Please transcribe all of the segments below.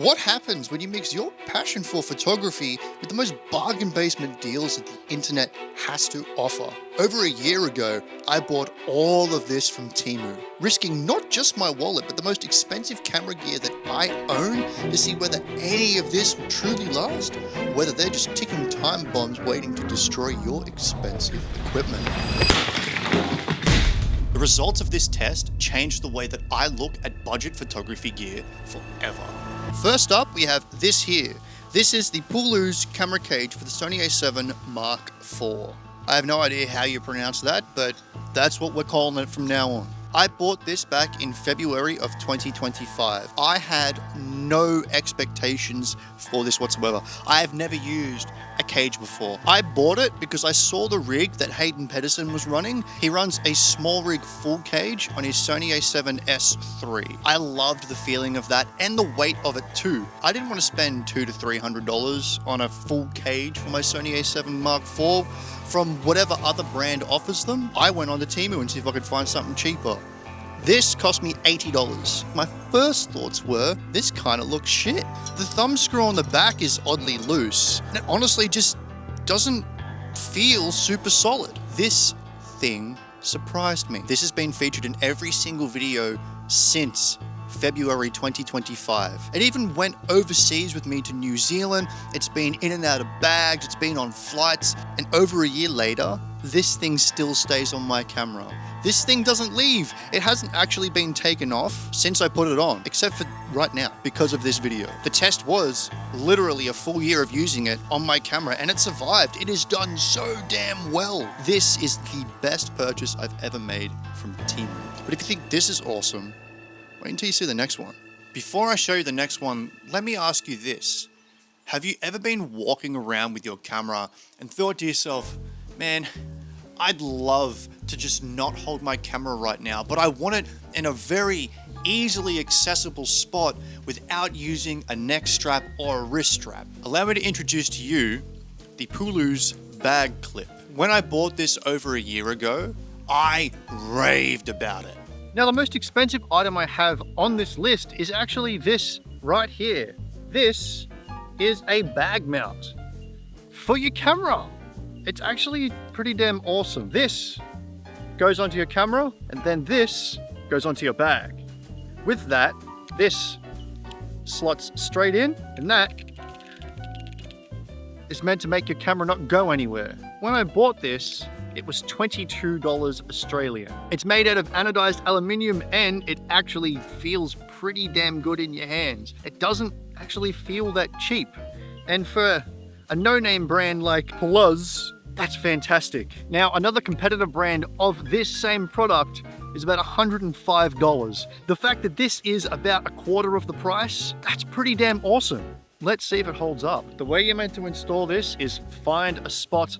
What happens when you mix your passion for photography with the most bargain basement deals that the internet has to offer? Over a year ago, I bought all of this from Temu, risking not just my wallet, but the most expensive camera gear that I own to see whether any of this will truly last, or whether they're just ticking time bombs waiting to destroy your expensive equipment. The results of this test changed the way that I look at budget photography gear forever. First up, we have this here. This is the Temu camera cage for the Sony A7 Mark IV. I have no idea how you pronounce that, but that's what we're calling it from now on. I bought this back in February of 2025. I had no expectations for this whatsoever. I have never used a cage before. I bought it because I saw the rig that Hayden Pedersen was running. He runs a small rig full cage on his Sony A7S III. I loved the feeling of that and the weight of it too. I didn't want to spend $200 to $300 on a full cage for my Sony A7 Mark IV from whatever other brand offers them. I went on to Temu and see if I could find something cheaper. This cost me $80. My first thoughts were, this kind of looks shit. The thumb screw on the back is oddly loose, and it honestly just doesn't feel super solid. This thing surprised me. This has been featured in every single video since February 2025. It even went overseas with me to New Zealand. It's been in and out of bags, it's been on flights, and over a year later, this thing still stays on my camera. This thing doesn't leave. It hasn't actually been taken off since I put it on, except for right now, because of this video. The test was literally a full year of using it on my camera, and it survived. It has done so damn well. This is the best purchase I've ever made from Temu. But if you think this is awesome, wait until you see the next one. Before I show you the next one, let me ask you this. Have you ever been walking around with your camera and thought to yourself, man, I'd love to just not hold my camera right now, but I want it in a very easily accessible spot without using a neck strap or a wrist strap? Allow me to introduce to you the Temu's bag clip. When I bought this over a year ago, I raved about it. Now, the most expensive item I have on this list is actually this right here. This is a bag mount for your camera. It's actually pretty damn awesome. This goes onto your camera, and then this goes onto your bag. With that, this slots straight in, and that is meant to make your camera not go anywhere. When I bought this, it was $22 Australian. It's made out of anodized aluminium, and it actually feels pretty damn good in your hands. It doesn't actually feel that cheap. And for a no-name brand like Plus, that's fantastic. Now, another competitor brand of this same product is about $105. The fact that this is about a quarter of the price, that's pretty damn awesome. Let's see if it holds up. The way you're meant to install this is find a spot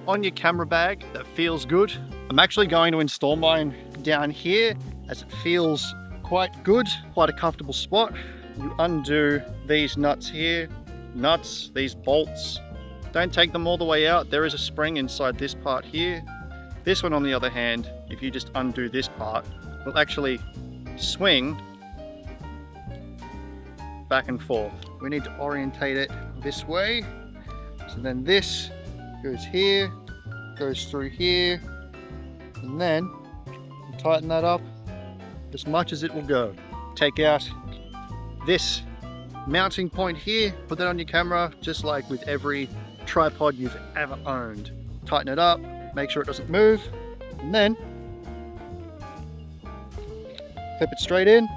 on your camera bag that feels good. I'm actually going to install mine down here as it feels quite good, quite a comfortable spot. You undo these nuts here, these bolts. Don't take them all the way out. There is a spring inside this part here. This one, on the other hand, if you just undo this part, will actually swing back and forth. We need to orientate it this way. So then this goes here, goes through here, and then tighten that up as much as it will go. Take out this mounting point here, put that on your camera, just like with every tripod you've ever owned. Tighten it up, make sure it doesn't move, and then clip it straight in,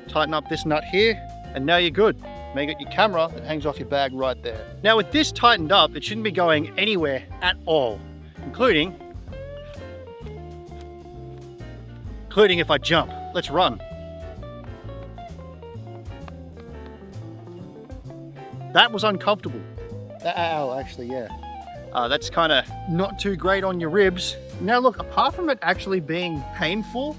tighten up this nut here, and now you're good. Make it your camera that hangs off your bag right there. Now, with this tightened up, it shouldn't be going anywhere at all, including if I jump. Let's run. That was uncomfortable. Actually, yeah. That's kind of not too great on your ribs. Now look, apart from it actually being painful,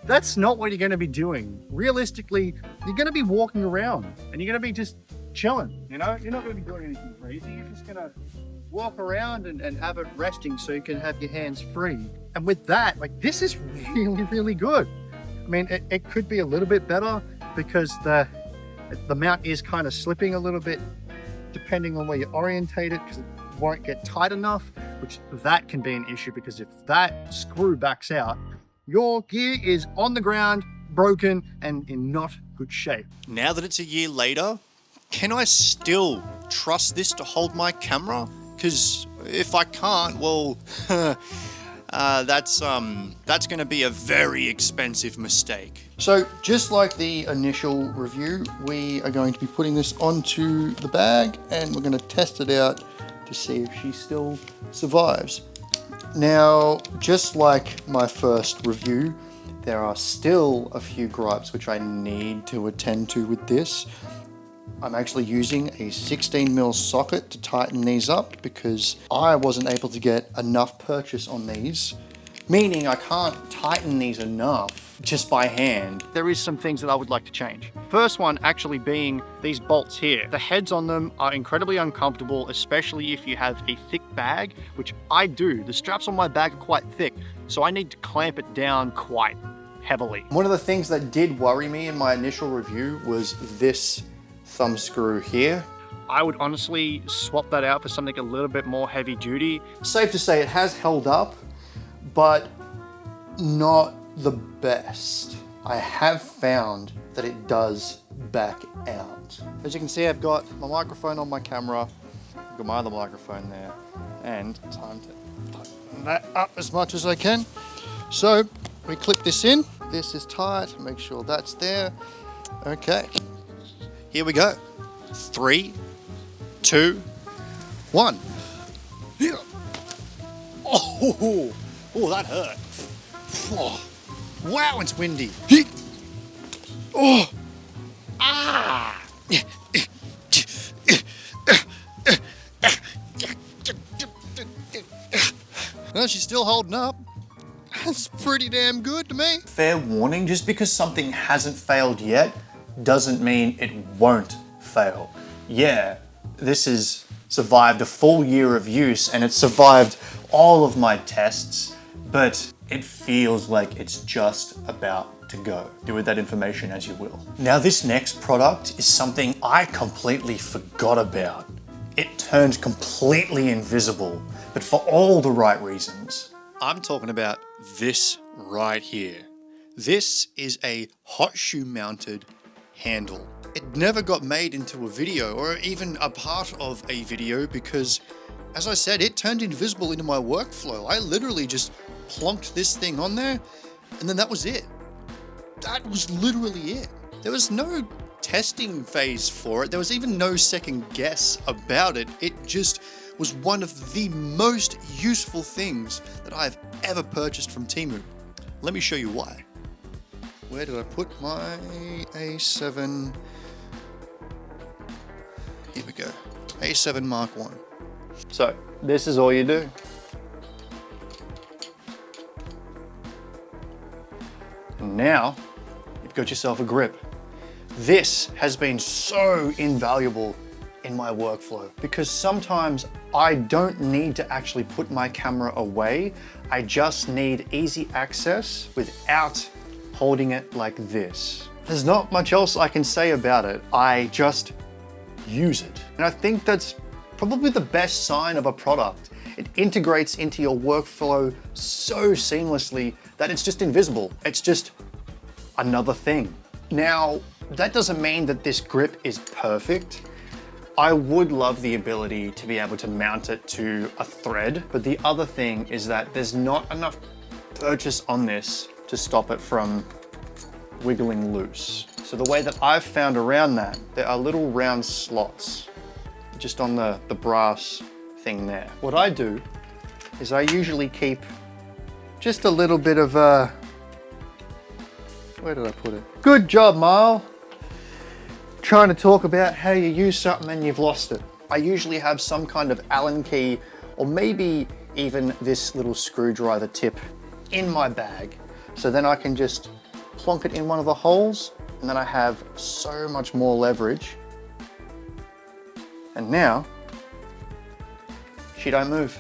that's not what you're going to be doing. Realistically, you're going to be walking around and you're going to be just chilling, you know? You're not going to be doing anything crazy. You're just going to walk around and have it resting so you can have your hands free. And with that, like, this is really, really good. I mean, it could be a little bit better because the The mount is kind of slipping a little bit depending on where you orientate it because it won't get tight enough, which that can be an issue because if that screw backs out, your gear is on the ground, broken, and in not good shape. Now that it's a year later, can I still trust this to hold my camera? Because if I can't, well, that's going to be a very expensive mistake. So just like the initial review, we are going to be putting this onto the bag and we're going to test it out to see if she still survives. Now, just like my first review, there are still a few gripes which I need to attend to with this. I'm actually using a 16mm socket to tighten these up because I wasn't able to get enough purchase on these, meaning I can't tighten these enough just by hand. There is some things that I would like to change. First one actually being these bolts here. The heads on them are incredibly uncomfortable, especially if you have a thick bag, which I do. The straps on my bag are quite thick, so I need to clamp it down quite heavily. One of the things that did worry me in my initial review was this thumb screw here. I would honestly swap that out for something a little bit more heavy duty. Safe to say it has held up, but not the best. I have found that it does back out. As you can see, I've got my microphone on my camera, I've got my other microphone there, and time to tighten that up as much as I can. So we clip this in, this is tight, make sure that's there. Okay, here we go. 3, 2, 1. Oh, that hurt. Oh, wow, it's windy. Oh, ah. Well, she's still holding up. That's pretty damn good to me. Fair warning, just because something hasn't failed yet doesn't mean it won't fail. Yeah, this has survived a full year of use and it's survived all of my tests, but it feels like it's just about to go. Do with that information as you will. Now, this next product is something I completely forgot about. It turned completely invisible, but for all the right reasons. I'm talking about this right here. This is a hot shoe mounted handle. It never got made into a video or even a part of a video because, as I said, it turned invisible into my workflow. I literally just plonked this thing on there and then that was it. That was literally it. There was no testing phase for it. There was even no second guess about it. It just was one of the most useful things that I've ever purchased from Temu. Let me show you why. Where did I put my A7? Here we go. A7 Mark I. So this is all you do. Now you've got yourself a grip. This has been so invaluable in my workflow because sometimes I don't need to actually put my camera away. I just need easy access without holding it like this. There's not much else I can say about it. I just use it. And I think that's probably the best sign of a product. It integrates into your workflow so seamlessly that it's just invisible. It's just another thing. Now, that doesn't mean that this grip is perfect. I would love the ability to be able to mount it to a thread, but the other thing is that there's not enough purchase on this to stop it from wiggling loose. So the way that I've found around that, there are little round slots just on the brass thing there. What I do is I usually keep just a little bit of where did I put it? Good job, Marl. Trying to talk about how you use something and you've lost it. I usually have some kind of Allen key or maybe even this little screwdriver tip in my bag. So then I can just plonk it in one of the holes and then I have so much more leverage. And now, she don't move.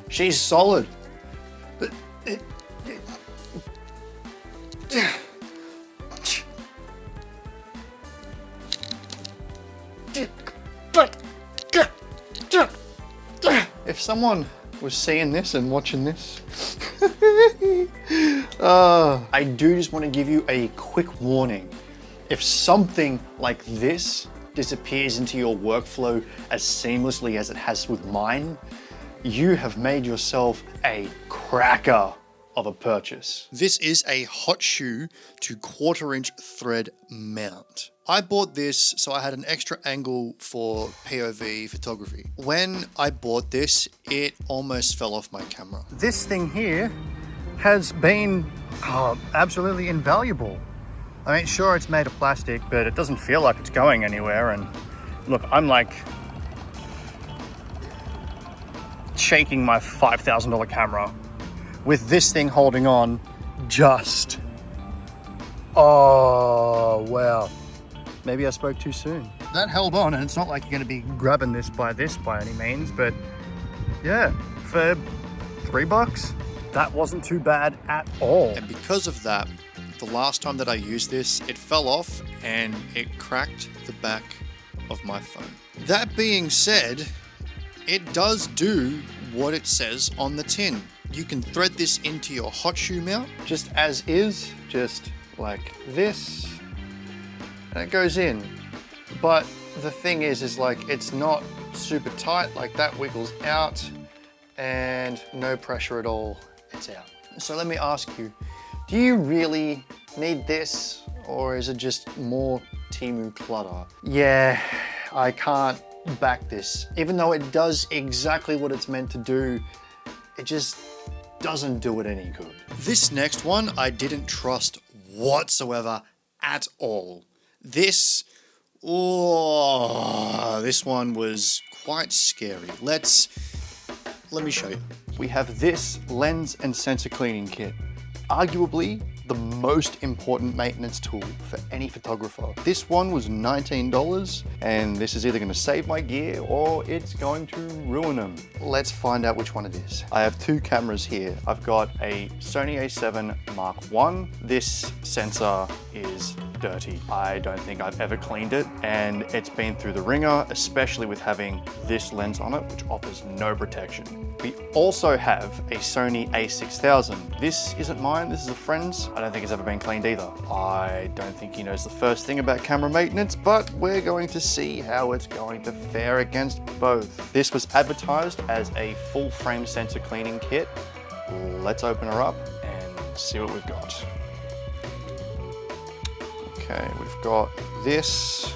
She's solid. If someone was seeing this and watching this, I do just want to give you a quick warning. If something like this disappears into your workflow as seamlessly as it has with mine, you have made yourself a cracker of a purchase. This is a hot shoe to 1/4" thread mount. I bought this so I had an extra angle for POV photography. When I bought this, it almost fell off my camera. This thing here has been absolutely invaluable. I mean, sure, it's made of plastic, but it doesn't feel like it's going anywhere. And look, I'm like shaking my $5,000 camera with this thing holding on just. Oh, wow. Maybe I spoke too soon. That held on, and it's not like you're gonna be grabbing this by any means, but yeah, for $3, that wasn't too bad at all. And because of that, the last time that I used this, it fell off and it cracked the back of my phone. That being said, it does do what it says on the tin. You can thread this into your hot shoe mount just as is, just like this, and it goes in. But the thing is like, it's not super tight, like that wiggles out and no pressure at all, it's out. So let me ask you, do you really need this, or is it just more Temu clutter? Yeah, I can't back this. Even though it does exactly what it's meant to do, it just doesn't do it any good. This next one I didn't trust whatsoever at all. This one was quite scary. Let me show you. We have this lens and sensor cleaning kit. Arguably the most important maintenance tool for any photographer. This one was $19, and this is either going to save my gear or it's going to ruin them. Let's find out which one it is. I have two cameras here. I've got a Sony a7 Mark I. This sensor is dirty. I don't think I've ever cleaned it, and it's been through the ringer, especially with having this lens on it, which offers no protection. We also have a Sony a6000. This isn't mine, this is a friend's. I don't think it's ever been cleaned either. I don't think he knows the first thing about camera maintenance, but we're going to see how it's going to fare against both. This was advertised as a full frame sensor cleaning kit. Let's open her up and see what we've got. Okay, we've got this.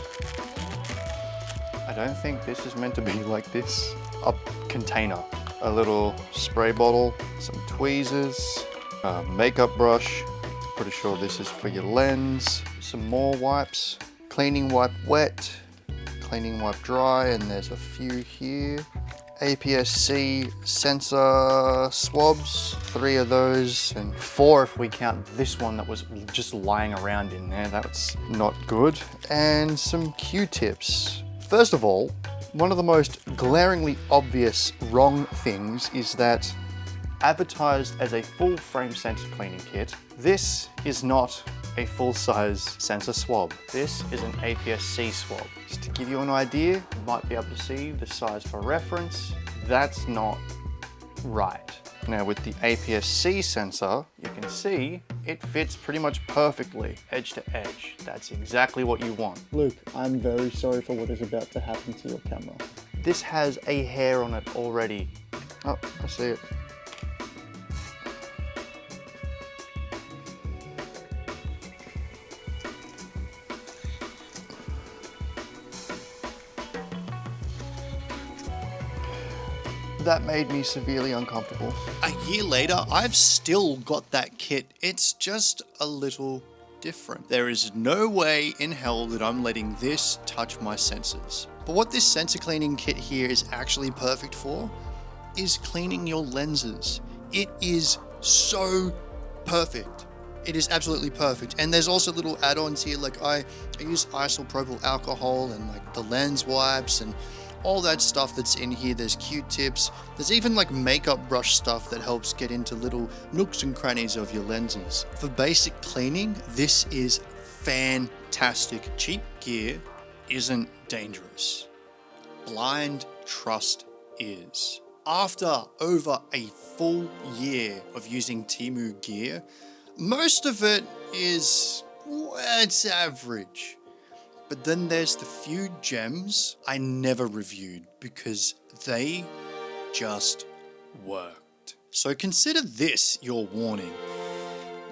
I don't think this is meant to be like this. A container, a little spray bottle, some tweezers, a makeup brush. Pretty sure this is for your lens. Some more wipes, cleaning wipe wet, cleaning wipe dry, and there's a few here. APS-C sensor swabs, 3 of those, and 4 if we count this one that was just lying around in there. That's not good. And some Q-tips. First of all, one of the most glaringly obvious wrong things is that advertised as a full frame sensor cleaning kit, this is not a full-size sensor swab. This is an APS-C swab. Just to give you an idea, you might be able to see the size for reference. That's not right. Now with the APS-C sensor, you can see it fits pretty much perfectly, edge to edge. That's exactly what you want. Luke, I'm very sorry for what is about to happen to your camera. This has a hair on it already. Oh, I see it. That made me severely uncomfortable. A year later, I've still got that kit. It's just a little different. There is no way in hell that I'm letting this touch my sensors. But what this sensor cleaning kit here is actually perfect for is cleaning your lenses. It is so perfect. It is absolutely perfect. And there's also little add-ons here, like I use isopropyl alcohol and like the lens wipes and all that stuff that's in here. There's Q-tips. There's even like makeup brush stuff that helps get into little nooks and crannies of your lenses. For basic cleaning, this is fantastic. Cheap gear isn't dangerous. Blind trust is. After over a full year of using Temu gear, most of it is, well, it's average. But then there's the few gems I never reviewed because they just worked. So consider this your warning.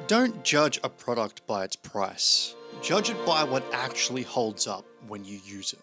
Don't judge a product by its price. Judge it by what actually holds up when you use it.